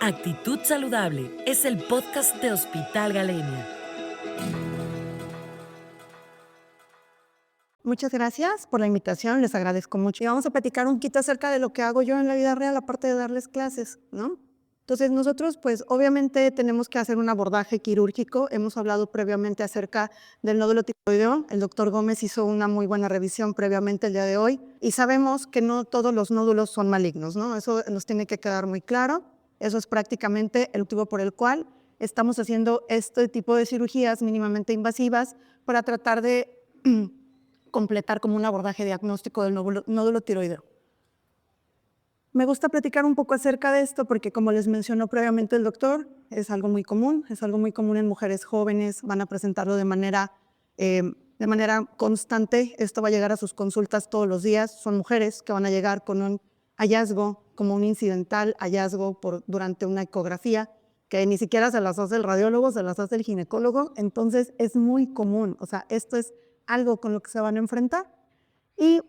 Actitud Saludable es el podcast de Hospital Galenia. Muchas gracias por la invitación, les agradezco mucho. Y vamos a platicar un poquito acerca de lo que hago yo en la vida real, aparte de darles clases, ¿no? Entonces nosotros, pues obviamente tenemos que hacer un abordaje quirúrgico. Hemos hablado previamente acerca del nódulo tiroideo. El doctor Gómez hizo una muy buena revisión previamente el día de hoy. Y sabemos que no todos los nódulos son malignos, ¿no? Eso nos tiene que quedar muy claro. Eso es prácticamente el motivo por el cual estamos haciendo este tipo de cirugías mínimamente invasivas para tratar de completar como un abordaje diagnóstico del nódulo tiroideo. Me gusta platicar un poco acerca de esto porque, como les mencionó previamente el doctor, es algo muy común en mujeres jóvenes, van a presentarlo de manera constante. Esto va a llegar a sus consultas todos los días. Son mujeres que van a llegar con un hallazgo, como un incidental hallazgo durante una ecografía, que ni siquiera se las hace el radiólogo, se las hace el ginecólogo. Entonces es muy común, o sea, esto es algo con lo que se van a enfrentar. Y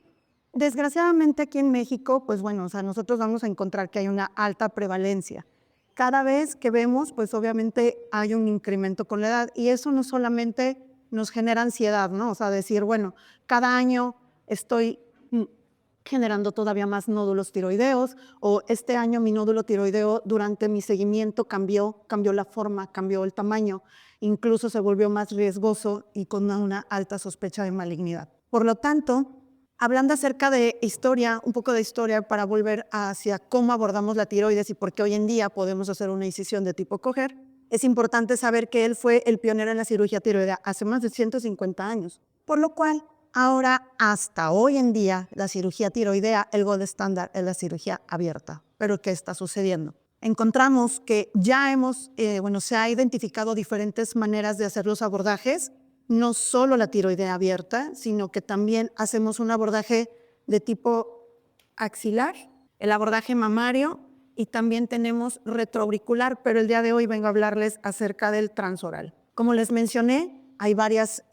desgraciadamente aquí en México, pues bueno, o sea, nosotros vamos a encontrar que hay una alta prevalencia. Cada vez que vemos, pues obviamente hay un incremento con la edad y eso no solamente nos genera ansiedad, ¿no? O sea, decir, bueno, cada año estoy generando todavía más nódulos tiroideos, o este año mi nódulo tiroideo durante mi seguimiento cambió la forma, cambió el tamaño, incluso se volvió más riesgoso y con una alta sospecha de malignidad. Por lo tanto, hablando acerca de historia, un poco de historia para volver hacia cómo abordamos la tiroides y por qué hoy en día podemos hacer una incisión de tipo Coger, es importante saber que él fue el pionero en la cirugía tiroidea hace más de 150 años, por lo cual ahora, hasta hoy en día, la cirugía tiroidea, el gold estándar es la cirugía abierta. ¿Pero qué está sucediendo? Encontramos que ya se ha identificado diferentes maneras de hacer los abordajes, no solo la tiroidea abierta, sino que también hacemos un abordaje de tipo axilar, el abordaje mamario y también tenemos retroauricular, pero el día de hoy vengo a hablarles acerca del transoral. Como les mencioné, hay varias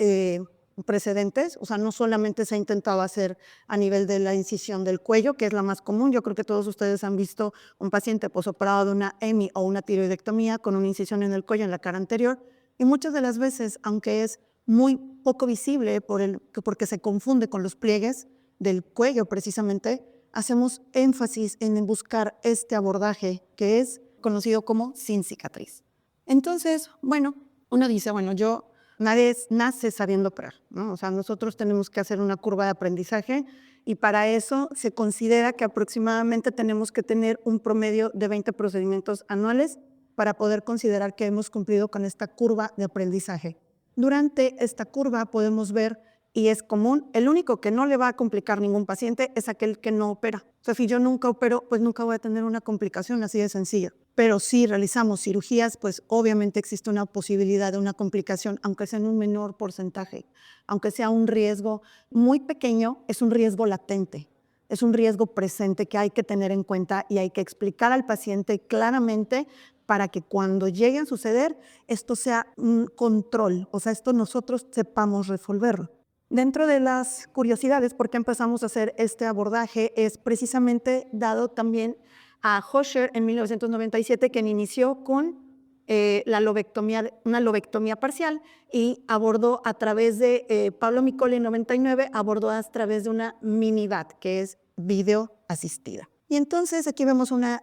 precedentes, o sea, no solamente se ha intentado hacer a nivel de la incisión del cuello, que es la más común. Yo creo que todos ustedes han visto un paciente posoperado de una EMI o una tiroidectomía con una incisión en el cuello en la cara anterior, y muchas de las veces, aunque es muy poco visible porque se confunde con los pliegues del cuello precisamente, hacemos énfasis en buscar este abordaje que es conocido como sin cicatriz. Entonces, bueno, uno dice, bueno, nadie nace sabiendo operar, ¿no? O sea, nosotros tenemos que hacer una curva de aprendizaje y para eso se considera que aproximadamente tenemos que tener un promedio de 20 procedimientos anuales para poder considerar que hemos cumplido con esta curva de aprendizaje. Durante esta curva podemos ver, y es común, el único que no le va a complicar ningún paciente es aquel que no opera. O sea, si yo nunca opero, pues nunca voy a tener una complicación así de sencilla. Pero si realizamos cirugías, pues obviamente existe una posibilidad de una complicación, aunque sea en un menor porcentaje, aunque sea un riesgo muy pequeño, es un riesgo latente, es un riesgo presente que hay que tener en cuenta y hay que explicar al paciente claramente para que cuando llegue a suceder, esto sea un control, o sea, esto nosotros sepamos resolverlo. Dentro de las curiosidades, ¿por qué empezamos a hacer este abordaje? Es precisamente dado también a Hosher en 1997, quien inició con una lobectomía parcial y abordó a través de Pablo Micoli en 99, abordó a través de una mini-VAT, que es video asistida. Y entonces aquí vemos una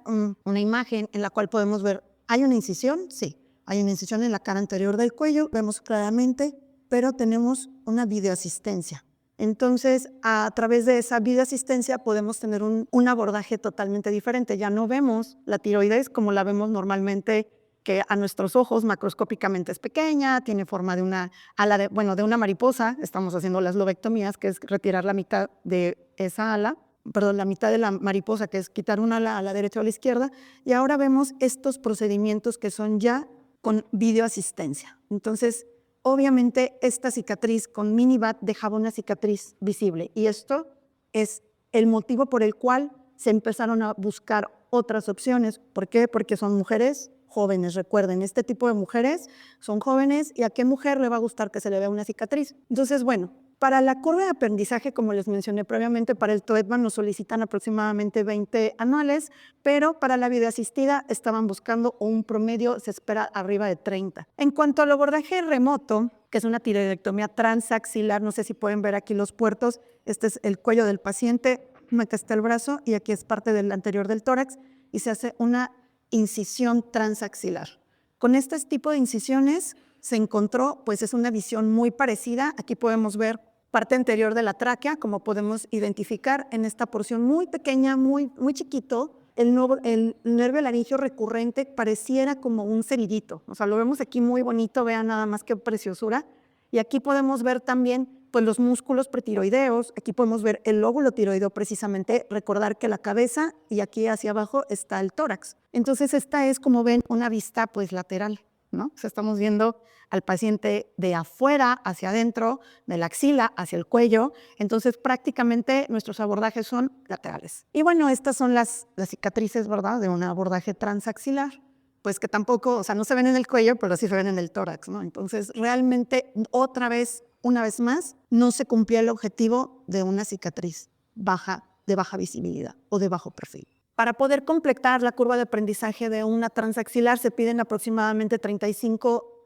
imagen en la cual podemos ver, ¿hay una incisión? Sí, hay una incisión en la cara anterior del cuello, vemos claramente, pero tenemos una videoasistencia. Entonces, a través de esa videoasistencia podemos tener un abordaje totalmente diferente. Ya no vemos la tiroides como la vemos normalmente, que a nuestros ojos macroscópicamente es pequeña, tiene forma de una ala de una mariposa. Estamos haciendo las lobectomías, que es retirar la mitad de esa ala, la mitad de la mariposa, que es quitar una ala a la derecha o a la izquierda, y ahora vemos estos procedimientos que son ya con videoasistencia. Entonces, obviamente, esta cicatriz con mini-VAT dejaba una cicatriz visible y esto es el motivo por el cual se empezaron a buscar otras opciones. ¿Por qué? Porque son mujeres jóvenes, recuerden, este tipo de mujeres son jóvenes y ¿a qué mujer le va a gustar que se le vea una cicatriz? Entonces, bueno, Para la curva de aprendizaje, como les mencioné previamente, para el TOEFL nos solicitan aproximadamente 20 anuales, pero para la videoasistida estaban buscando un promedio, se espera arriba de 30. En cuanto al abordaje remoto, que es una tiroidectomía transaxilar, no sé si pueden ver aquí los puertos, este es el cuello del paciente, acá está el brazo y aquí es parte del anterior del tórax y se hace una incisión transaxilar. Con este tipo de incisiones se encontró, pues es una visión muy parecida, aquí podemos ver parte anterior de la tráquea, como podemos identificar en esta porción muy pequeña, muy chiquito, el nervio laringio recurrente pareciera como un ceridito. O sea, lo vemos aquí muy bonito, vean nada más qué preciosura. Y aquí podemos ver también pues, los músculos pretiroideos, aquí podemos ver el lóbulo tiroideo precisamente, recordar que la cabeza y aquí hacia abajo está el tórax. Entonces esta es, como ven, una vista pues lateral, ¿no? O sea, estamos viendo al paciente de afuera hacia adentro, de la axila hacia el cuello, entonces prácticamente nuestros abordajes son laterales. Y bueno, estas son las cicatrices, ¿verdad?, de un abordaje transaxilar, pues que tampoco, o sea, no se ven en el cuello, pero sí se ven en el tórax, ¿no? Entonces, realmente, otra vez, una vez más, no se cumplía el objetivo de una cicatriz de baja visibilidad o de bajo perfil. Para poder completar la curva de aprendizaje de una transaxilar se piden aproximadamente 35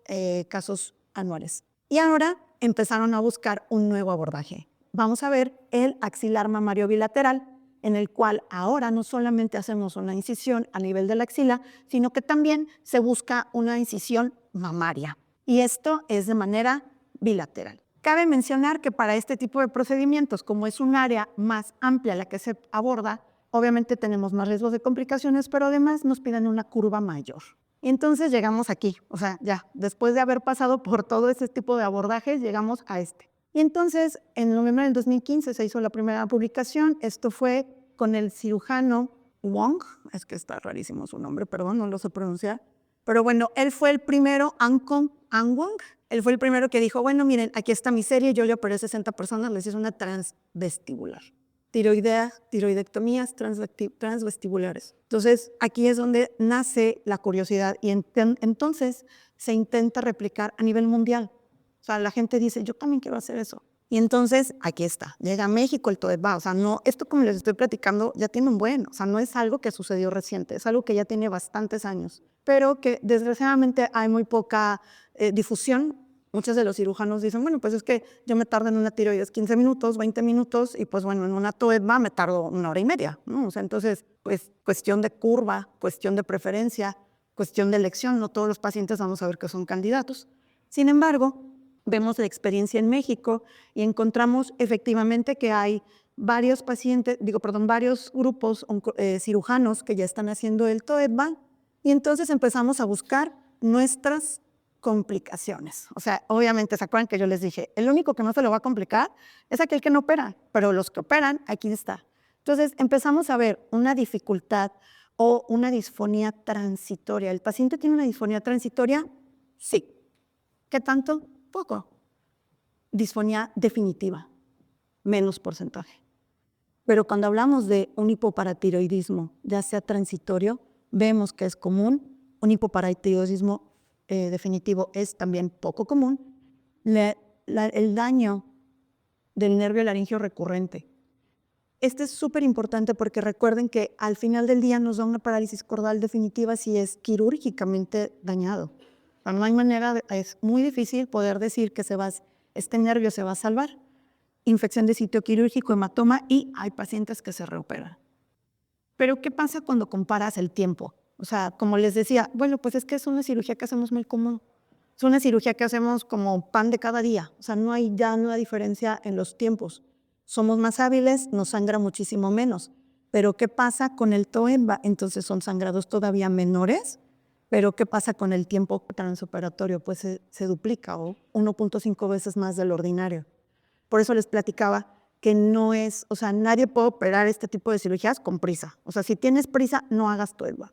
casos anuales. Y ahora empezaron a buscar un nuevo abordaje. Vamos a ver el axilar mamario bilateral, en el cual ahora no solamente hacemos una incisión a nivel de la axila, sino que también se busca una incisión mamaria. Y esto es de manera bilateral. Cabe mencionar que para este tipo de procedimientos, como es un área más amplia la que se aborda, obviamente tenemos más riesgos de complicaciones, pero además nos piden una curva mayor. Y entonces llegamos aquí, o sea, ya, después de haber pasado por todo ese tipo de abordajes, llegamos a este. Y entonces, en noviembre del 2015 se hizo la primera publicación. Esto fue con el cirujano Wong, es que está rarísimo su nombre, perdón, no lo sé pronunciar. Pero bueno, él fue el primero, An Wong, él fue el primero que dijo, bueno, miren, aquí está mi serie, yo le operé 60 personas, les hice una transvestibular. Tiroidectomías transvestibulares. Entonces, aquí es donde nace la curiosidad y entonces se intenta replicar a nivel mundial. O sea, la gente dice, yo también quiero hacer eso. Y entonces, aquí está, llega a México el TOEFL. O sea, no, esto como les estoy platicando ya tiene un buen, o sea, no es algo que sucedió reciente, es algo que ya tiene bastantes años, pero que desgraciadamente hay muy poca difusión. Muchos de los cirujanos dicen, bueno, pues es que yo me tardo en una tiroides 15 minutos, 20 minutos, y pues bueno, en una TOEFL me tardo 1 hora y media, ¿no? O sea, entonces, pues cuestión de curva, cuestión de preferencia, cuestión de elección, no todos los pacientes vamos a ver que son candidatos. Sin embargo, vemos la experiencia en México y encontramos efectivamente que hay varios grupos cirujanos que ya están haciendo el TOEFL, y entonces empezamos a buscar nuestras complicaciones. O sea, obviamente, ¿se acuerdan que yo les dije? El único que no se lo va a complicar es aquel que no opera, pero los que operan, aquí está. Entonces, empezamos a ver una dificultad o una disfonía transitoria. ¿El paciente tiene una disfonía transitoria? Sí. ¿Qué tanto? Poco. Disfonía definitiva, menos porcentaje. Pero cuando hablamos de un hipoparatiroidismo, ya sea transitorio, vemos que es común. Un hipoparatiroidismo definitivo es también poco común. El daño del nervio laringio recurrente. Este es súper importante porque recuerden que al final del día nos da una parálisis cordal definitiva si es quirúrgicamente dañado. O sea, no hay manera, es muy difícil poder decir que este nervio se va a salvar. Infección de sitio quirúrgico, hematoma, y hay pacientes que se reoperan. Pero ¿qué pasa cuando comparas el tiempo? O sea, como les decía, bueno, pues es que es una cirugía que hacemos muy común. Es una cirugía que hacemos como pan de cada día. O sea, no hay ya una diferencia en los tiempos. Somos más hábiles, nos sangra muchísimo menos. Pero ¿qué pasa con el TOEFL? Entonces son sangrados todavía menores. Pero ¿qué pasa con el tiempo transoperatorio? Pues se duplica o 1.5 veces más del ordinario. Por eso les platicaba que no es, o sea, nadie puede operar este tipo de cirugías con prisa. O sea, si tienes prisa, no hagas TOEFL,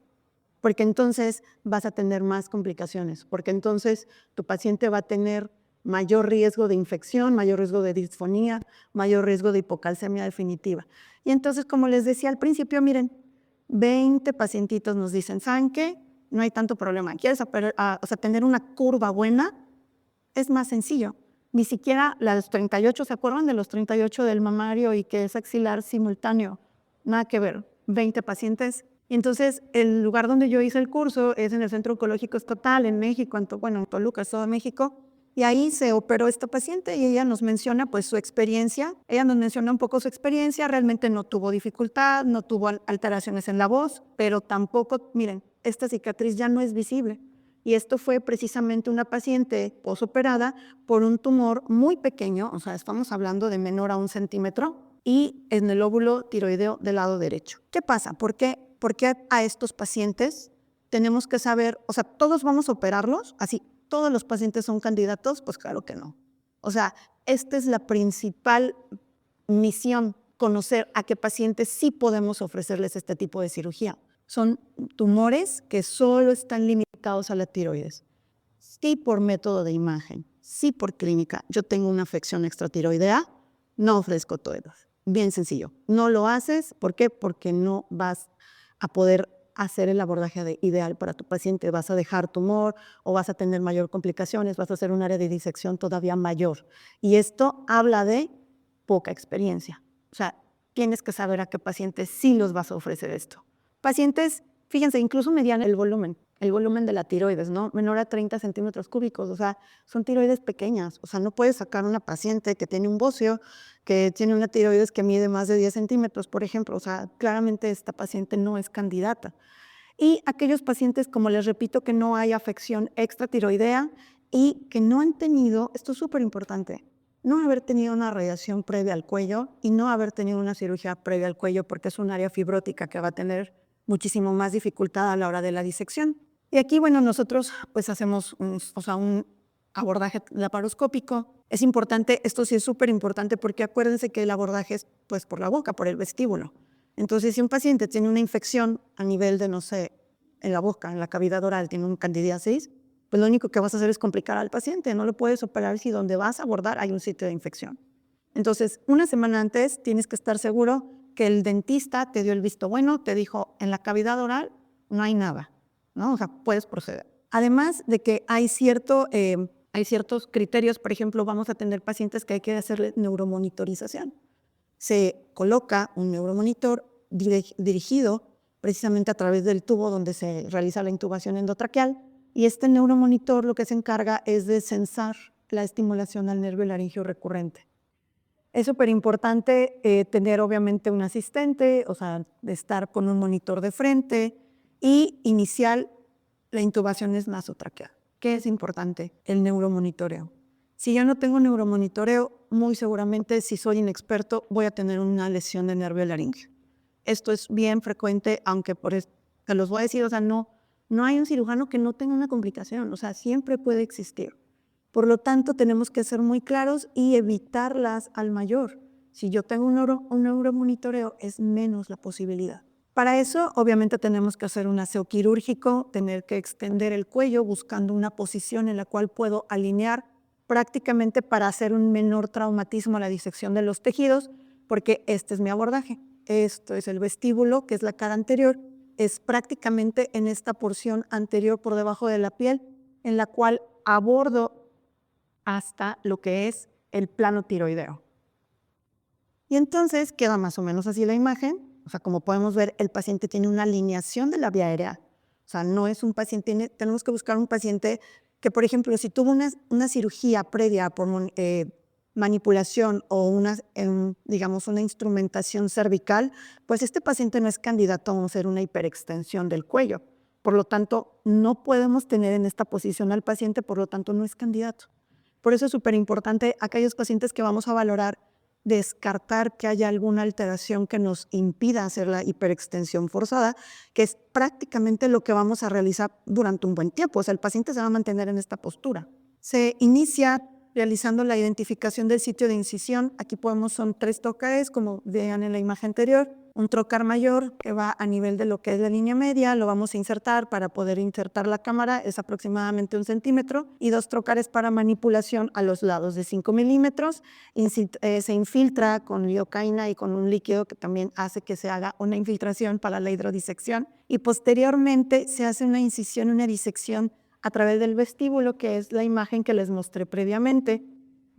porque entonces vas a tener más complicaciones, porque entonces tu paciente va a tener mayor riesgo de infección, mayor riesgo de disfonía, mayor riesgo de hipocalcemia definitiva. Y entonces, como les decía al principio, miren, 20 pacientitos nos dicen, ¿saben qué? No hay tanto problema. ¿Quieres tener una curva buena? Es más sencillo. Ni siquiera la de los 38, ¿se acuerdan de los 38 del mamario y que es axilar simultáneo? Nada que ver, 20 pacientes. Y entonces, el lugar donde yo hice el curso es en el Centro Oncológico Estatal, en México, en Toluca, Estado de México, y ahí se operó esta paciente y ella nos menciona pues su experiencia. Ella nos menciona un poco su experiencia, realmente no tuvo dificultad, no tuvo alteraciones en la voz, pero tampoco, miren, esta cicatriz ya no es visible. Y esto fue precisamente una paciente posoperada por un tumor muy pequeño, o sea, estamos hablando de menor a 1 centímetro, y en el óvulo tiroideo del lado derecho. ¿Qué pasa? ¿Por qué a estos pacientes tenemos que saber, o sea, todos vamos a operarlos? Así, ¿todos los pacientes son candidatos? Pues claro que no. O sea, esta es la principal misión, conocer a qué pacientes sí podemos ofrecerles este tipo de cirugía. Son tumores que solo están limitados a la tiroides. Sí por método de imagen, sí por clínica. Yo tengo una afección extratiroidea, no ofrezco todas. Bien sencillo. No lo haces, ¿por qué? Porque no vas a poder hacer el abordaje ideal para tu paciente. Vas a dejar tumor o vas a tener mayor complicaciones, vas a hacer un área de disección todavía mayor. Y esto habla de poca experiencia. O sea, tienes que saber a qué pacientes sí los vas a ofrecer esto. Pacientes, fíjense, incluso medían el volumen de la tiroides, ¿no? Menor a 30 centímetros cúbicos, o sea, son tiroides pequeñas. O sea, no puedes sacar una paciente que tiene un bocio, que tiene una tiroides que mide más de 10 centímetros, por ejemplo. O sea, claramente esta paciente no es candidata. Y aquellos pacientes, como les repito, que no hay afección extratiroidea y que no han tenido, esto es súper importante, no haber tenido una radiación previa al cuello y no haber tenido una cirugía previa al cuello, porque es un área fibrótica que va a tener muchísimo más dificultad a la hora de la disección. Y aquí, bueno, nosotros pues hacemos un abordaje laparoscópico. Es importante, esto sí es súper importante, porque acuérdense que el abordaje es pues por la boca, por el vestíbulo. Entonces, si un paciente tiene una infección a nivel de, no sé, en la boca, en la cavidad oral, tiene un candidiasis, pues lo único que vas a hacer es complicar al paciente. No lo puedes operar si donde vas a abordar hay un sitio de infección. Entonces, una semana antes tienes que estar seguro que el dentista te dio el visto bueno, te dijo, en la cavidad oral no hay nada, ¿no? O sea, puedes proceder. Además de que hay ciertos criterios. Por ejemplo, vamos a tener pacientes que hay que hacerle neuromonitorización. Se coloca un neuromonitor dirigido precisamente a través del tubo donde se realiza la intubación endotraqueal, y este neuromonitor lo que se encarga es de censar la estimulación al nervio laringio recurrente. Es súper importante tener obviamente un asistente, o sea, de estar con un monitor de frente y iniciar la intubación es nasotraqueal. ¿Qué es importante? El neuromonitoreo. Si yo no tengo neuromonitoreo, muy seguramente, si soy inexperto, voy a tener una lesión de nervio laringio. Esto es bien frecuente, aunque te los voy a decir, o sea, no hay un cirujano que no tenga una complicación, o sea, siempre puede existir. Por lo tanto, tenemos que ser muy claros y evitarlas al mayor. Si yo tengo un neuromonitoreo, es menos la posibilidad. Para eso, obviamente, tenemos que hacer un aseo quirúrgico, tener que extender el cuello buscando una posición en la cual puedo alinear prácticamente para hacer un menor traumatismo a la disección de los tejidos, porque este es mi abordaje. Esto es el vestíbulo, que es la cara anterior, es prácticamente en esta porción anterior por debajo de la piel, en la cual abordo hasta lo que es el plano tiroideo. Y entonces queda más o menos así la imagen. O sea, como podemos ver, el paciente tiene una alineación de la vía aérea. O sea, no es un paciente, tenemos que buscar un paciente que, por ejemplo, si tuvo una cirugía previa por manipulación o digamos, una instrumentación cervical, pues este paciente no es candidato a hacer una hiperextensión del cuello. Por lo tanto, no podemos tener en esta posición al paciente, por lo tanto, no es candidato. Por eso es súper importante aquellos pacientes que vamos a valorar, descartar que haya alguna alteración que nos impida hacer la hiperextensión forzada, que es prácticamente lo que vamos a realizar durante un buen tiempo. O sea, el paciente se va a mantener en esta postura. Se inicia realizando la identificación del sitio de incisión. Aquí son 3 trócares, como vean en la imagen anterior. Un trócar mayor que va a nivel de lo que es la línea media, lo vamos a insertar. Para poder insertar la cámara es aproximadamente 1 centímetro, y 2 trócares para manipulación a los lados de 5 milímetros. Se infiltra con lidocaína y con un líquido que también hace que se haga una infiltración para la hidrodisección, y posteriormente se hace una incisión, una disección a través del vestíbulo, que es la imagen que les mostré previamente.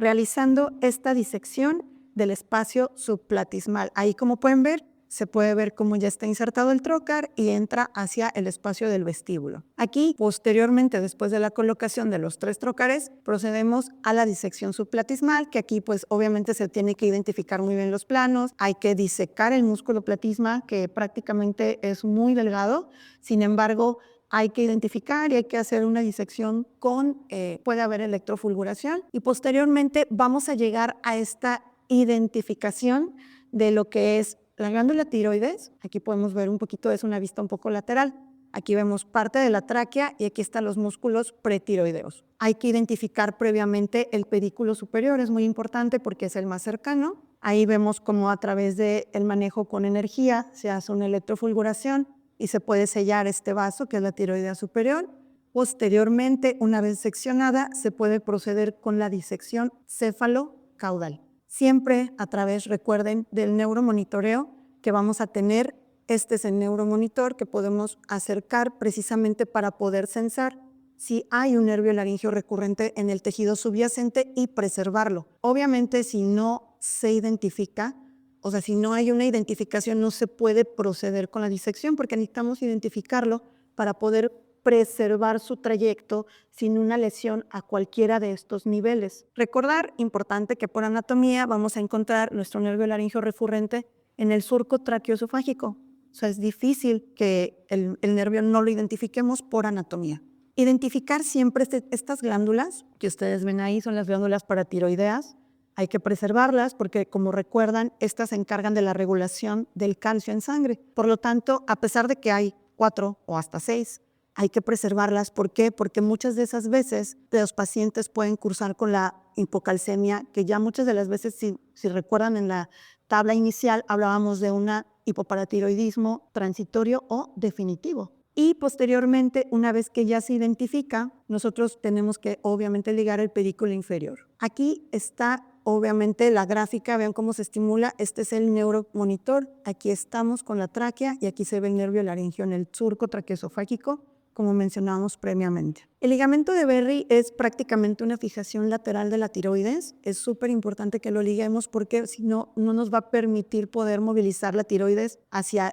realizando esta disección del espacio subplatismal. Ahí, como pueden ver, se puede ver cómo ya está insertado el trocar y entra hacia el espacio del vestíbulo. Aquí, posteriormente, después de la colocación de los 3 trocares, procedemos a la disección subplatismal, que aquí pues obviamente se tiene que identificar muy bien los planos, hay que disecar el músculo platisma, que prácticamente es muy delgado, sin embargo, hay que identificar y hay que hacer una disección puede haber electrofulguración, y posteriormente vamos a llegar a esta identificación de lo que es la glándula tiroides. Aquí podemos ver un poquito, es una vista un poco lateral. Aquí vemos parte de la tráquea y aquí están los músculos pretiroideos. Hay que identificar previamente el pedículo superior, es muy importante porque es el más cercano. Ahí vemos cómo a través del manejo con energía se hace una electrofulguración y se puede sellar este vaso, que es la tiroidea superior. Posteriormente, una vez seccionada, se puede proceder con la disección céfalo-caudal. Siempre a través, recuerden, del neuromonitoreo que vamos a tener. Este es el neuromonitor que podemos acercar precisamente para poder censar si hay un nervio laringeo recurrente en el tejido subyacente y preservarlo. Obviamente, si no se identifica, o sea, si no hay una identificación, no se puede proceder con la disección porque necesitamos identificarlo para poder preservar su trayecto sin una lesión a cualquiera de estos niveles. Recordar, importante, que por anatomía vamos a encontrar nuestro nervio laringeo recurrente en el surco traqueoesofágico. O sea, es difícil que el nervio no lo identifiquemos por anatomía. Identificar siempre estas glándulas que ustedes ven ahí son las glándulas paratiroideas. Hay que preservarlas porque, como recuerdan, estas se encargan de la regulación del calcio en sangre. Por lo tanto, a pesar de que hay 4 o hasta 6, hay que preservarlas. ¿Por qué? Porque muchas de esas veces los pacientes pueden cursar con la hipocalcemia, que ya muchas de las veces, si recuerdan en la tabla inicial, hablábamos de un hipoparatiroidismo transitorio o definitivo. Y posteriormente, una vez que ya se identifica, nosotros tenemos que obviamente ligar el pedículo inferior. Aquí está obviamente la gráfica, vean cómo se estimula. Este es el neuromonitor. Aquí estamos con la tráquea y aquí se ve el nervio laringeo en el surco traqueoesofágico, como mencionábamos previamente. El ligamento de Berry es prácticamente una fijación lateral de la tiroides. Es súper importante que lo liguemos porque si no, no nos va a permitir poder movilizar la tiroides hacia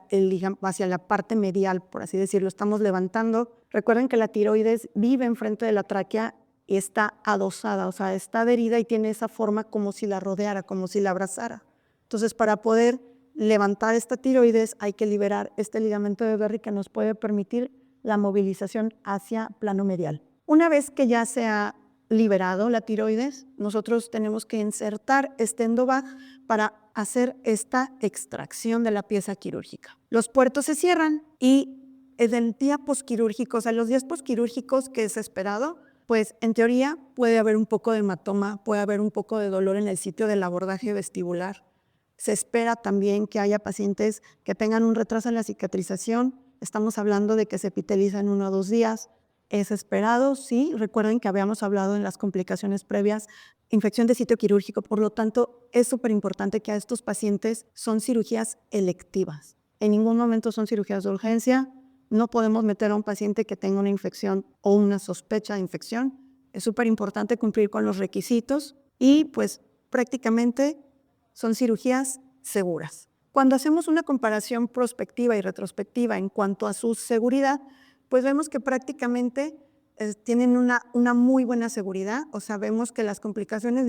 la parte medial, por así decirlo. Estamos levantando. Recuerden que la tiroides vive enfrente de la tráquea y está adosada, o sea, está adherida y tiene esa forma como si la rodeara, como si la abrazara. Entonces, para poder levantar esta tiroides hay que liberar este ligamento de Berry que nos puede permitir la movilización hacia plano medial. Una vez que ya se ha liberado la tiroides, nosotros tenemos que insertar este endobag para hacer esta extracción de la pieza quirúrgica. Los puertos se cierran y en el día posquirúrgico, o sea, los días posquirúrgicos que es esperado, pues en teoría puede haber un poco de hematoma, puede haber un poco de dolor en el sitio del abordaje vestibular. Se espera también que haya pacientes que tengan un retraso en la cicatrización. Estamos hablando de que se epiteliza en 1 o 2 días. ¿Es esperado? Sí. Recuerden que habíamos hablado en las complicaciones previas, infección de sitio quirúrgico. Por lo tanto, es súper importante que a estos pacientes son cirugías electivas. En ningún momento son cirugías de urgencia. No podemos meter a un paciente que tenga una infección o una sospecha de infección. Es súper importante cumplir con los requisitos y pues prácticamente son cirugías seguras. Cuando hacemos una comparación prospectiva y retrospectiva en cuanto a su seguridad, pues vemos que prácticamente tienen una muy buena seguridad. O sea, vemos que las complicaciones,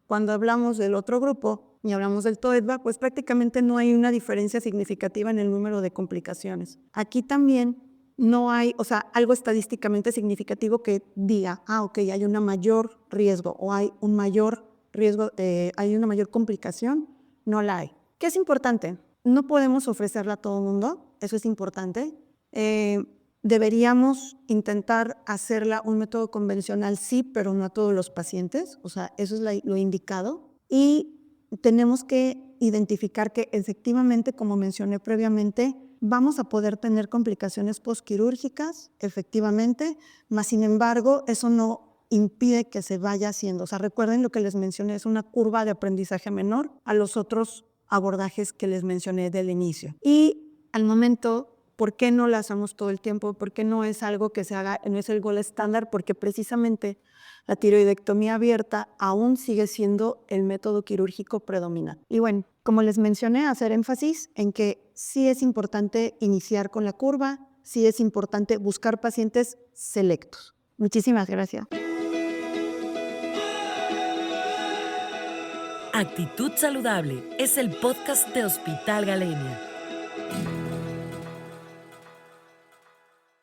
cuando hablamos del otro grupo y hablamos del TOEDVA, pues prácticamente no hay una diferencia significativa en el número de complicaciones. Aquí también no hay, o sea, algo estadísticamente significativo que diga, ok, hay un mayor riesgo o hay un mayor riesgo, hay una mayor complicación, no la hay. ¿Qué es importante? No podemos ofrecerla a todo el mundo, eso es importante. Deberíamos intentar hacerla un método convencional, sí, pero no a todos los pacientes, o sea, eso es lo indicado. Y tenemos que identificar que efectivamente, como mencioné previamente, vamos a poder tener complicaciones postquirúrgicas, efectivamente, mas sin embargo, eso no impide que se vaya haciendo. O sea, recuerden lo que les mencioné, es una curva de aprendizaje menor a los otros abordajes que les mencioné del inicio. Y al momento ¿por qué no la hacemos todo el tiempo? ¿Por qué no es algo que se haga, no es el gol estándar? Porque precisamente la tiroidectomía abierta aún sigue siendo el método quirúrgico predominante. Y bueno, como les mencioné, hacer énfasis en que sí es importante iniciar con la curva, sí es importante buscar pacientes selectos. Muchísimas gracias. Actitud Saludable es el podcast de Hospital Galenia.